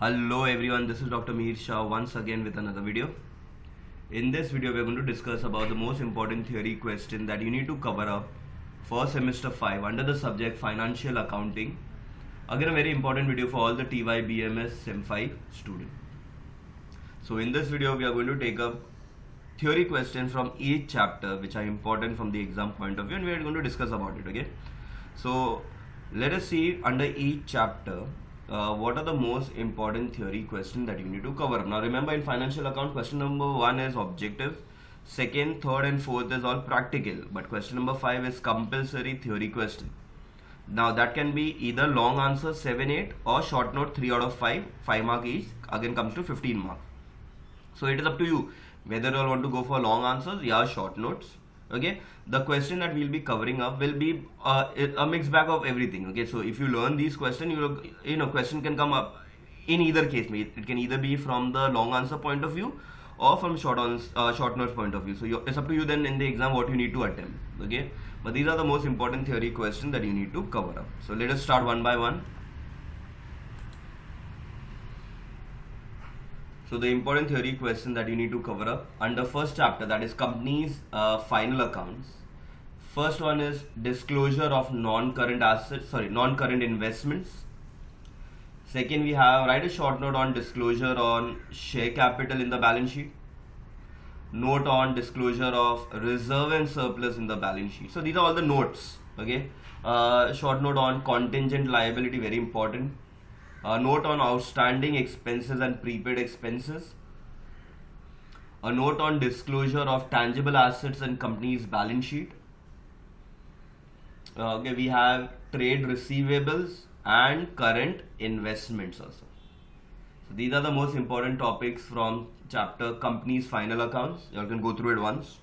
Hello everyone, this is Dr. Mihir Shah once again with another video. In this video, we are going to discuss about the most important theory question that you need to cover up for semester 5 under the subject financial accounting. Again, a very important video for all the TYBMS SEM 5 students. So in this video, we are going to take up theory questions from each chapter which are important from the exam point of view, and we are going to discuss about it. Okay, so let us see under each chapter what are the most important theory questions that you need to cover up. Now remember, in financial account, question number 1 is objective, second, third and fourth is all practical, but question number 5 is compulsory theory question. Now that can be either long answer 7, 8 or short note 3 out of 5, 5 mark each, again comes to 15 mark. So it is up to you whether you all want to go for long answers or short notes. Okay, the question that we'll be covering up will be a mixed bag of everything. Okay, so if you learn these questions, you know question can come up in either case. It can either be from the long answer point of view or from short notes point of view. So it's up to you then in the exam what you need to attempt. Okay, but these are the most important theory questions that you need to cover up. So let us start one by one. So the important theory question that you need to cover up under first chapter, that is companies final accounts. First one is disclosure of non-current investments. Second, we have write a short note on disclosure on share capital in the balance sheet. Note on disclosure of reserve and surplus in the balance sheet. So these are all the notes. Okay, short note on contingent liability, very important. A note on outstanding expenses and prepaid expenses. A note on disclosure of tangible assets and company's balance sheet. Okay, we have trade receivables and current investments also. So these are the most important topics from chapter company's final accounts. You all can go through it once.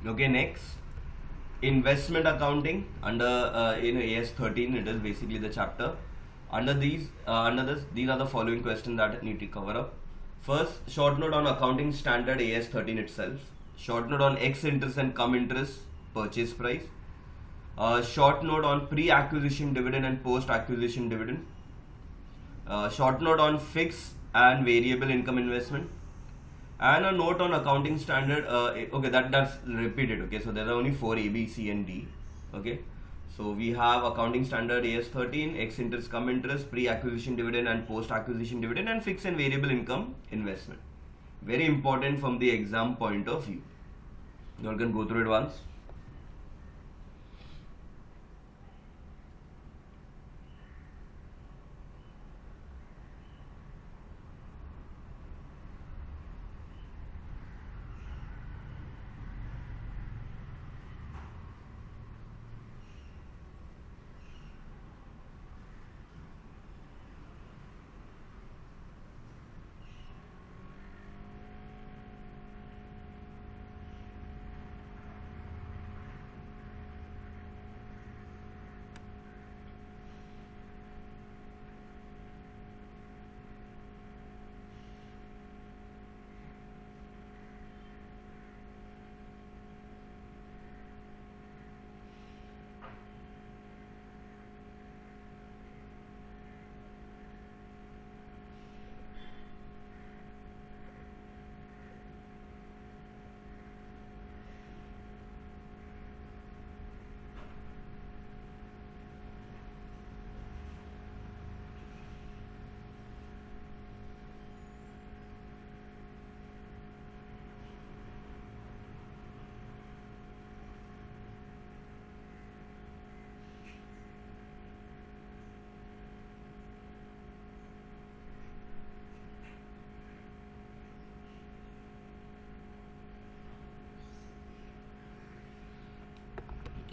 Okay, next, investment accounting under AS 13. It is basically the chapter. Under these are the following questions that need to cover up. First, short note on accounting standard AS 13 itself. Short note on ex interest and cum interest purchase price. Short note on pre-acquisition dividend and post-acquisition dividend. Short note on fixed and variable income investment. And a note on accounting standard. Okay, that's repeated. Okay, so there are only 4, A, B, C and D. Okay, so we have accounting standard AS 13, ex interest, cum interest, pre-acquisition dividend and post-acquisition dividend, and fixed and variable income investment. Very important from the exam point of view. You all can go through it once.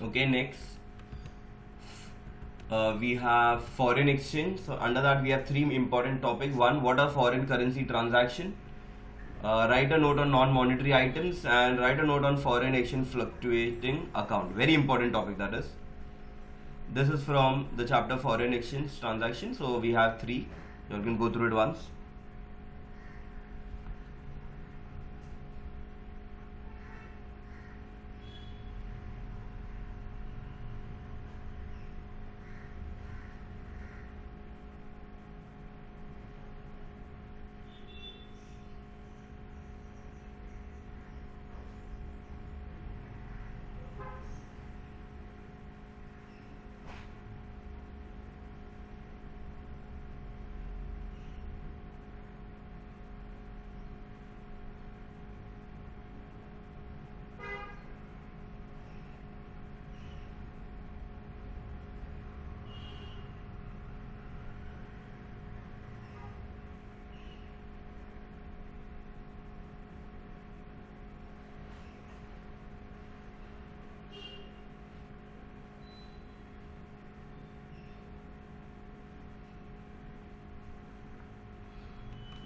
Okay, next we have foreign exchange. So under that we have three important topics. One, what are foreign currency transaction? Write a note on non-monetary items and write a note on foreign exchange fluctuating account. Very important topic that is. This is from the chapter foreign exchange transaction. So we have three. You can go through it once.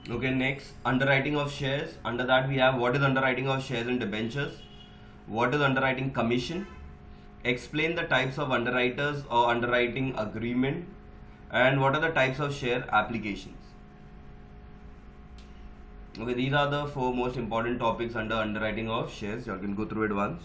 Okay, next, underwriting of shares. Under that we have what is underwriting of shares in debentures, what is underwriting commission, explain the types of underwriters or underwriting agreement, and what are the types of share applications. Okay, these are the four most important topics under underwriting of shares. You can go through it once.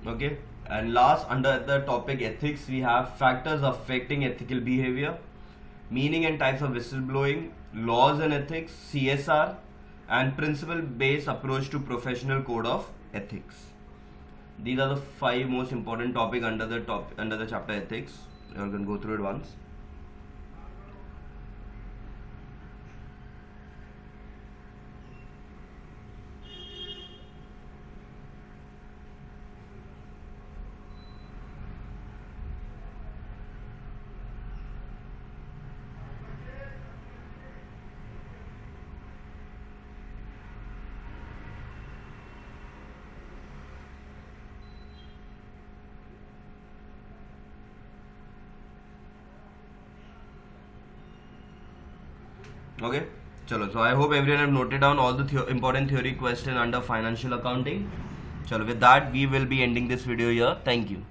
Okay, and last, under the topic ethics, we have factors affecting ethical behavior, meaning and types of whistleblowing, laws and ethics, CSR, and principle based approach to professional code of ethics. These are the five most important topics under the chapter ethics. You can go through it once. Okay, chalo. So I hope everyone have noted down all the important theory question under financial accounting. Chalo, with that we will be ending this video here. Thank you.